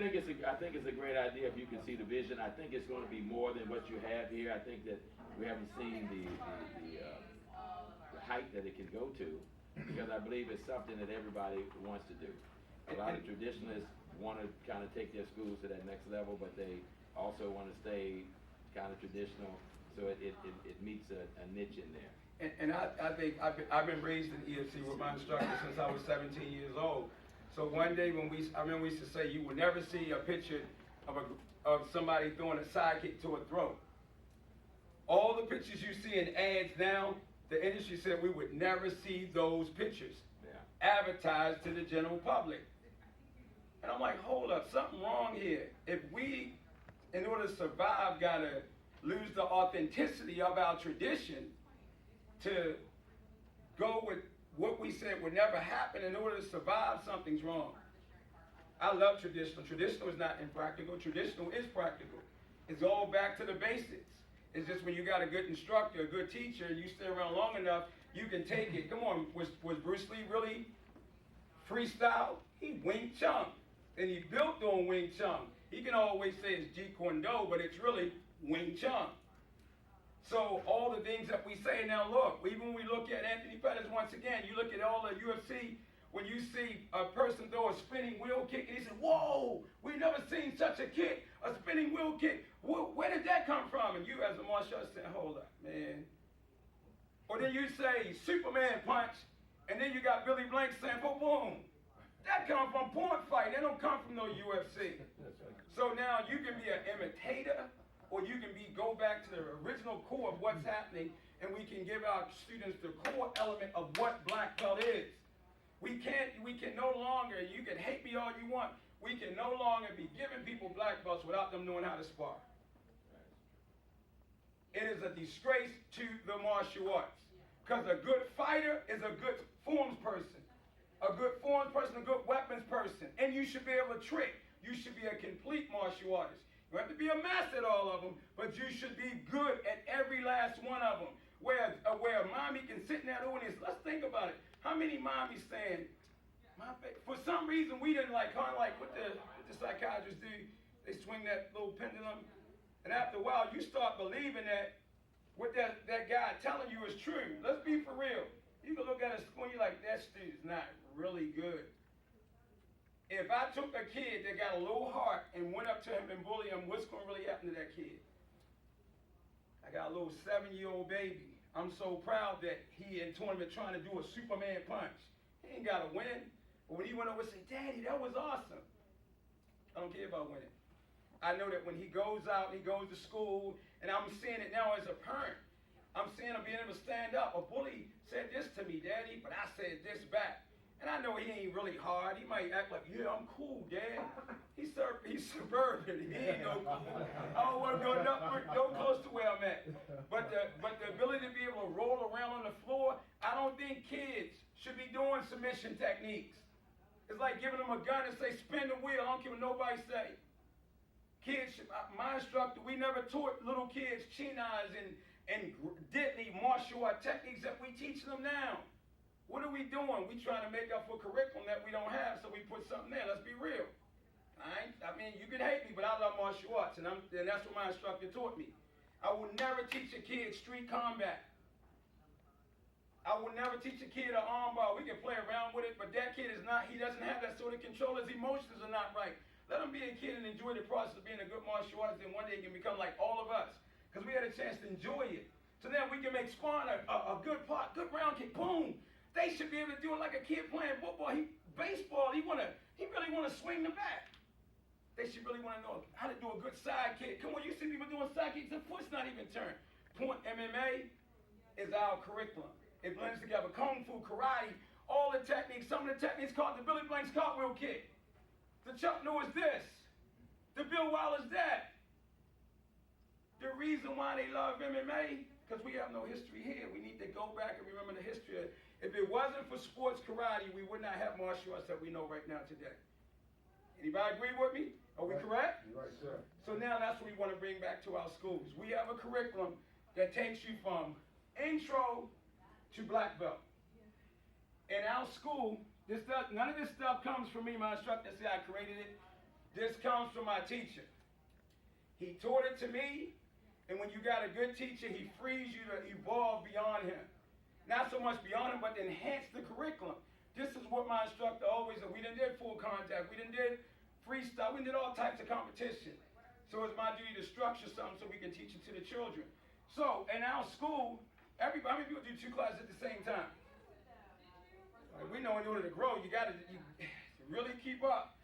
think it's a great idea if you can see the vision. I think it's going to be more than what you have here. I think that we haven't seen the height that it can go to, because I believe it's something that everybody wants to do. A lot of traditionalists want to kind of take their schools to that next level, but they also want to stay kind of traditional, so it meets a niche in there. And I think I've been raised in EFC with my instructor since I was 17 years old. So one day I remember we used to say you would never see a picture of somebody throwing a sidekick to a throat. All the pictures you see in ads now, the industry said we would never see those pictures advertised to the general public. And I'm like, hold up, something wrong here. If we, in order to survive, gotta lose the authenticity of our tradition to go with what we said would never happen in order to survive, something's wrong. I love traditional. Traditional is not impractical. Traditional is practical. It's all back to the basics. It's just when you got a good instructor, a good teacher, and you stay around long enough, you can take it. Come on, was Bruce Lee really freestyle? He Wing Chun. And he built on Wing Chun. He can always say it's Jeet Kune Do, but it's really Wing Chun. So all the things that we say now, look, even when we look at Anthony Pettis once again, you look at all the UFC, when you see a person throw a spinning wheel kick, and he said, whoa, we've never seen such a kick, a spinning wheel kick. Where did that come from? And you as a martial artist say, hold up, man. Or then you say Superman punch, and then you got Billy Blank saying, boom, boom. That come from point fight. That don't come from no UFC. So now you can be an imitator, or you can go back to the original core of what's happening, and we can give our students the core element of what black belt is. We can no longer, you can hate me all you want, we can no longer be giving people black belts without them knowing how to spar. It is a disgrace to the martial arts, because a good fighter is a good forms person. A good forms person, a good weapons person. And you should be able to trick. You should be a complete martial artist. You have to be a master at all of them, but you should be good at every last one of them. Where a mommy can sit in that audience, let's think about it. How many mommies saying, for some reason we didn't like, kind of like what the psychiatrists do, they swing that little pendulum, and after a while you start believing that what that guy telling you is true. Let's be for real. You can look at a school and you're like, that student's not really good. If I took a kid that got a little heart and went up to him and bullied him, what's going to really happen to that kid? I got a little 7-year-old baby. I'm so proud that he in tournament trying to do a Superman punch. He ain't got to win. But when he went over and said, Daddy, that was awesome. I don't care about winning. I know that when he goes out, he goes to school, and I'm seeing it now as a parent. I'm seeing him being able to stand up. A bully said this to me, Daddy, but I said this back. And I know he ain't really hard. He might act like, yeah, I'm cool, Dad. He's suburban. He ain't no cool. I don't want to go close to where I'm at. But the ability to be able to roll around on the floor, I don't think kids should be doing submission techniques. It's like giving them a gun and say, spin the wheel. I don't care what nobody say. Kids, my instructor, we never taught little kids chinas and deadly martial art techniques that we teach them now. What are we doing? We trying to make up for curriculum that we don't have, so we put something there. Let's be real. I mean, you can hate me, but I love martial arts, and that's what my instructor taught me. I will never teach a kid street combat. I will never teach a kid an arm bar. We can play around with it, but that kid he doesn't have that sort of control. His emotions are not right. Let him be a kid and enjoy the process of being a good martial artist, and one day he can become like all of us, because we had a chance to enjoy it. So then we can make spawn a good round kick, boom. They should be able to do it like a kid playing football. Baseball, he really want to swing the bat. They should really want to know how to do a good side kick. Come on, you see people doing side kicks, their foot's not even turned. Point MMA is our curriculum. It blends together Kung Fu, karate, all the techniques, some of the techniques called the Billy Blank's cartwheel kick. The Chuck Norris this. The Bill Wallace that. The reason why they love MMA, because we have no history here. We need to go back and remember the history. If it wasn't for sports karate, we would not have martial arts that we know right now today. Anybody agree with me? Are we correct? You're right, sir. So now that's what we want to bring back to our schools. We have a curriculum that takes you from intro to black belt. In our school, none of this stuff comes from me. My instructor said I created it. This comes from my teacher. He taught it to me, and when you got a good teacher, he frees you to evolve beyond him. Not so much beyond him, but to enhance the curriculum. This is what my instructor always said. We done did full contact. We done did freestyle. We did all types of competition. So it's my duty to structure something so we can teach it to the children. So in our school, how many people do 2 classes at the same time? We know in order to grow, you got to really keep up.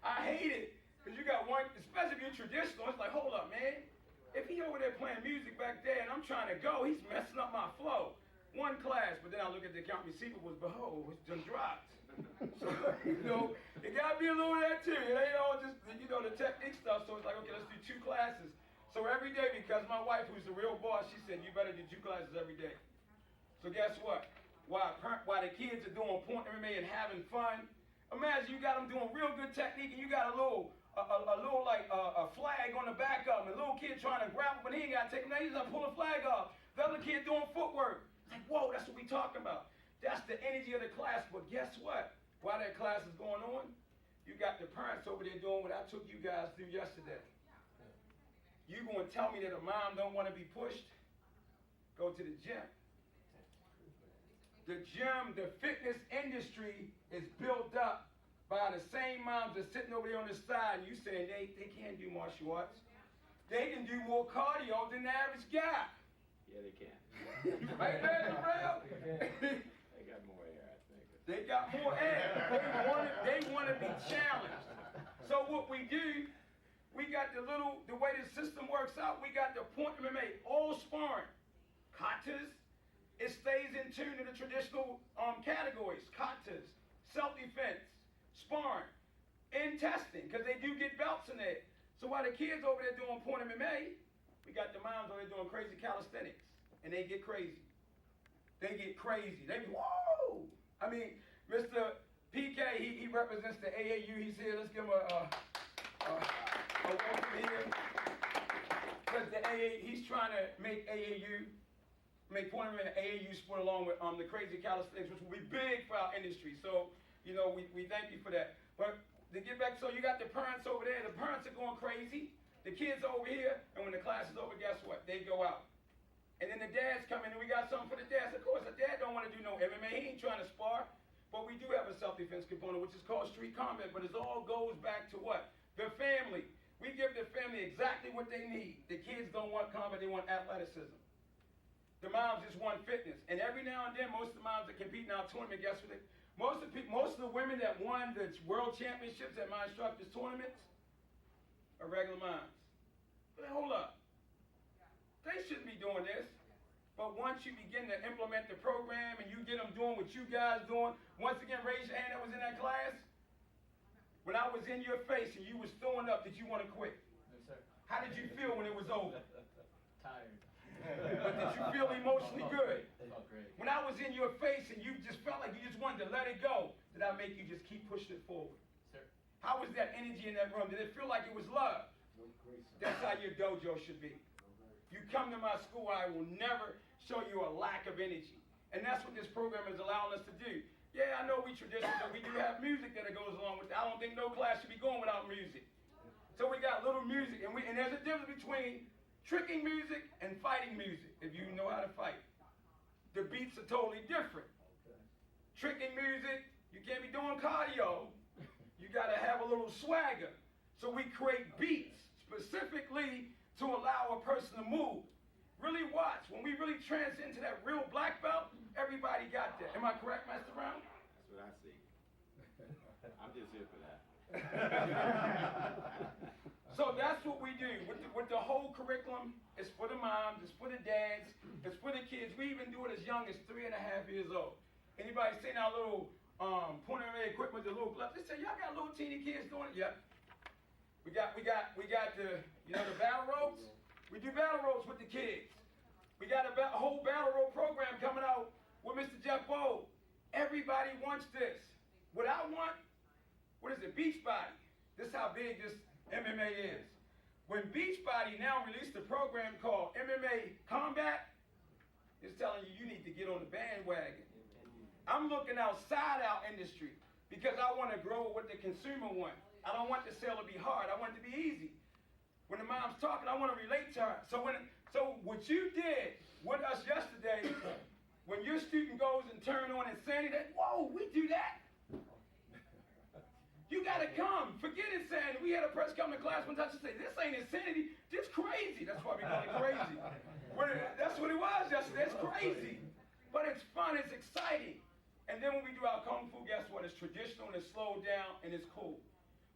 I hate it. Because you got one, especially if you're traditional, it's like, hold up, man. If he over there playing music back there and I'm trying to go, he's messing up my flow. One class, but then I look at the account receivables, behold, it's just dropped. So, it got to be a little of that too. It ain't all just, the technique stuff. So it's like, okay, let's do 2 classes. So every day, because my wife, who's the real boss, she said, you better do 2 classes every day. So guess what? While the kids are doing point MMA and having fun, imagine you got them doing real good technique and you got a little flag on the back of him. A little kid trying to grab him, but he ain't got to take him. Now he's going to pull the flag off. The other kid doing footwork. It's like, whoa, that's what we talking about. That's the energy of the class. But guess what? While that class is going on, you got the parents over there doing what I took you guys through yesterday. You going to tell me that a mom don't want to be pushed? Go to the gym. The gym, the fitness industry is built up by the same moms that's sitting over there on the side and you saying they can't do martial arts. They can do more cardio than the average guy. Yeah, they can. Right there, Terrell? They got more air, I think. They got more air. They want to be challenged. So what we do, we got the way the system works out, we got the point MMA, all sparring. Katas, it stays in tune to the traditional categories. Katas, self-defense, sparring, and testing, because they do get belts in there. So while the kids over there doing point MMA, we got the moms over there doing crazy calisthenics. And they get crazy. They get crazy. They be, whoa! I mean, Mr. PK, he represents the AAU. He's here. Let's give him a welcome here. Because he's trying to make point MMA an AAU sport along with the crazy calisthenics, which will be big for our industry. So, we thank you for that. But to get back, so you got the parents over there. The parents are going crazy. The kids are over here. And when the class is over, guess what? They go out. And then the dads come in, and we got something for the dads. Of course, the dad don't want to do no MMA. He ain't trying to spar. But we do have a self-defense component, which is called street combat. But it all goes back to what? The family. We give the family exactly what they need. The kids don't want combat. They want athleticism. The moms just want fitness. And every now and then, most of the moms that compete in our tournament, guess what? Most of the women that won the world championships at my instructors' tournaments are regular moms. But hold up. They shouldn't be doing this. But once you begin to implement the program and you get them doing what you guys doing, once again, raise your hand that was in that class. When I was in your face and you was throwing up, did you want to quit? No, sir. How did you feel when it was over? Tired. But did you feel emotionally good? Felt great. When I was in your face and you just felt like you just wanted to let it go, did I make you just keep pushing it forward? Sir. How was that energy in that room? Did it feel like it was love? That's how your dojo should be. You come to my school, I will never show you a lack of energy. And that's what this program is allowing us to do. Yeah, I know we traditional, but we do have music that goes along with it. I don't think no class should be going without music. So we got little music, and there's a difference between tricking music and fighting music, if you know how to fight. The beats are totally different. Tricking music, you can't be doing cardio. You got to have a little swagger. So we create beats specifically to allow a person to move. Really watch. When we really transcend to that real black belt, everybody got that. Am I correct, Master Brown? That's what I see. I'm just here for that. So that's what we do. With the whole curriculum, it's for the moms, it's for the dads, it's for the kids. We even do it as young as 3.5 years old. Anybody seen our little point of equipment, the little gloves? They say, y'all got little teeny kids doing it? Yep. We got the the battle ropes. We do battle ropes with the kids. We got a whole battle rope program coming out with Mr. Jeff Bowe. Everybody wants this. What I want, what is it? Beachbody. This is how big this MMA is. When Beachbody now released a program called MMA Combat, it's telling you need to get on the bandwagon. I'm looking outside our industry because I want to grow what the consumer wants. I don't want the sale to be hard. I want it to be easy. When the mom's talking, I want to relate to her. So what you did with us yesterday, when your student goes and turn on insanity, whoa, we do that. You got to come. Forget insanity. We had a person come to class one time and say, this ain't insanity, this crazy. That's why we call it crazy. That's what it was yesterday. It's crazy. But it's fun, it's exciting. And then when we do our Kung Fu, guess what? It's traditional and it's slowed down and it's cool.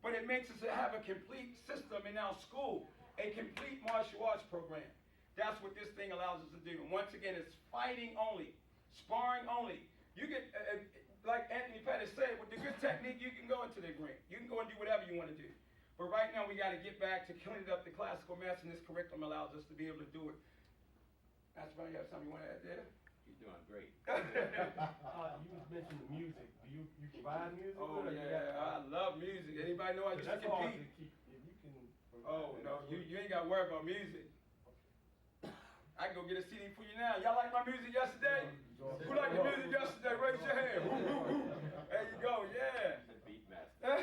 But it makes us have a complete system in our school, a complete martial arts program. That's what this thing allows us to do. And once again, it's fighting only, sparring only. You get, like Anthony Pettis said, with the good technique, you can go into the ring. You can go and do whatever you want to do. But right now, we got to get back to cleaning up the classical mess, and this curriculum allows us to be able to do it. That's why you have something you want to add there? You're doing great. You mentioned the music. Do you provide music? Oh, yeah, I love music. Anybody know I used to compete? If you can Oh, no, you ain't got to worry about music. I can go get a CD for you now. Y'all like my music yesterday? Who liked the music yesterday? Raise your hand. Woo, woo, woo. There you go, yeah. The beat master.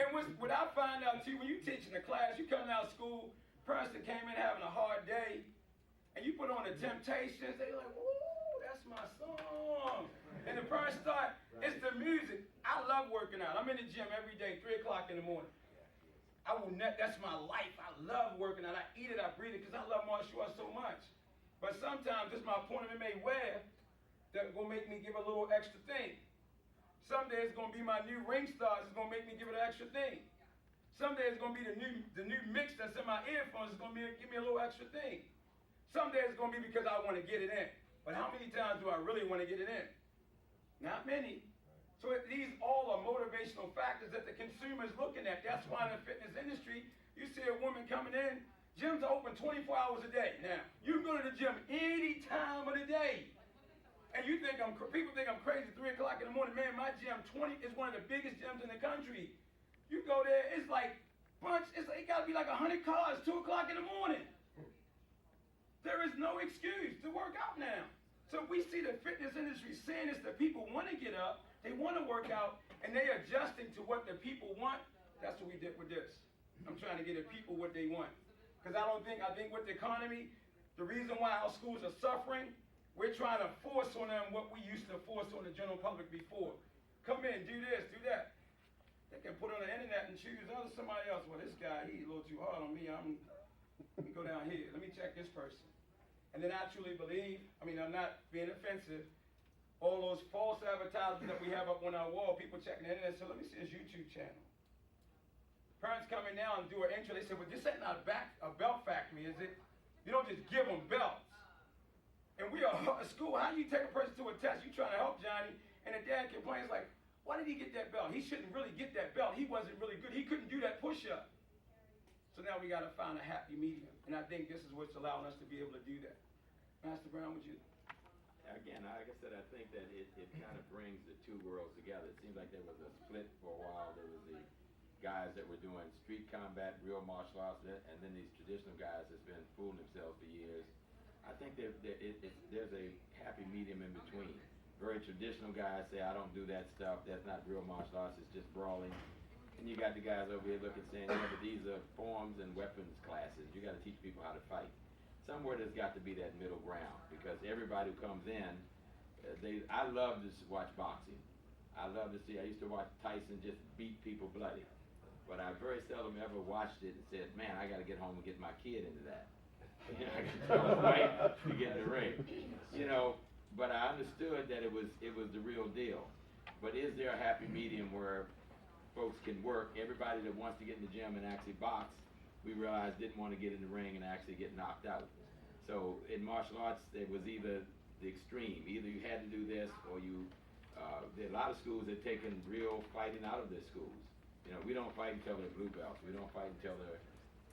And what I find out too, when you teaching a class, you coming out of school, person came in having a hard day, and you put on the Temptations, they like, woo, that's my song. And the person start, it's the music. I love working out. I'm in the gym every day, 3 o'clock in the morning. That's my life. I love working out. I eat it, I breathe it, because I love martial arts so much. But sometimes it's my opponent may wear that's going to make me give a little extra thing. Someday it's going to be my new ring stars. It's going to make me give it an extra thing. Someday it's going to be the new mix that's in my earphones. It's going to give me a little extra thing. Someday it's going to be because I want to get it in. But how many times do I really want to get it in? Not many. So these all are motivational factors that the consumer is looking at. That's why in the fitness industry, you see a woman coming in, gyms are open 24 hours a day. Now, you can go to the gym any time of the day. And people think I'm crazy, 3 o'clock in the morning. Man, my gym is one of the biggest gyms in the country. You go there, it's like it got to be like 100 cars, 2 o'clock in the morning. There is no excuse to work out now. So we see the fitness industry saying this, that people want to get up, they want to work out, and they're adjusting to what the people want. That's what we did with this. I'm trying to get the people what they want. Because I think with the economy, the reason why our schools are suffering, we're trying to force on them what we used to force on the general public before. Come in, do this, do that. They can put on the internet and choose somebody else. Well, this guy, he's a little too hard on me. Let me go down here. Let me check this person. And then I truly believe, I'm not being offensive, all those false advertisements that we have up on our wall, people checking the internet, so let me see his YouTube channel. Parents come in now and do an intro, they say, well, this ain't not a belt factory, is it? You don't just give them belts. And we are a school, how do you take a person to a test? You trying to help Johnny, and the dad complains like, why did he get that belt? He shouldn't really get that belt. He wasn't really good. He couldn't do that push-up. So now we got to find a happy medium. And I think this is what's allowing us to be able to do that. Master Brown, would you? Again, like I said, I think that it kind of brings the two worlds together. It seems like there was a split for a while. There was the guys that were doing street combat, real martial arts, and then these traditional guys that's been fooling themselves for years. I think there's a happy medium in between. Very traditional guys say, I don't do that stuff. That's not real martial arts. It's just brawling. And you got the guys over here looking saying, yeah, but these are forms and weapons classes. You got to teach people how to fight. Somewhere there's got to be that middle ground, because everybody who comes in, I love to watch boxing. I love to see, I used to watch Tyson just beat people bloody. But I very seldom ever watched it and said, man, I got to get home and get my kid into that. I can tell him right to get in the ring. But I understood that it was the real deal. But is there a happy medium where folks can work? Everybody that wants to get in the gym and actually box, we realized didn't want to get in the ring and actually get knocked out. So in martial arts, it was either the extreme. Either you had to do this, or there are a lot of schools that taken real fighting out of their schools. We don't fight until they're blue belts. We don't fight until they're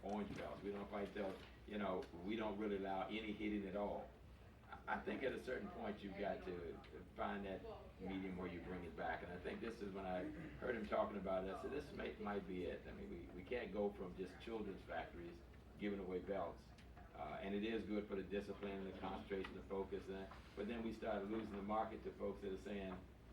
orange belts. We don't fight until, we don't really allow any hitting at all. I think at a certain point you've got to find that medium where you bring it back. And I think this is when I heard him talking about it, I said, this might be it. I mean, we can't go from just children's factories giving away belts. And it is good for the discipline, the concentration, the focus. But then we started losing the market to folks that are saying,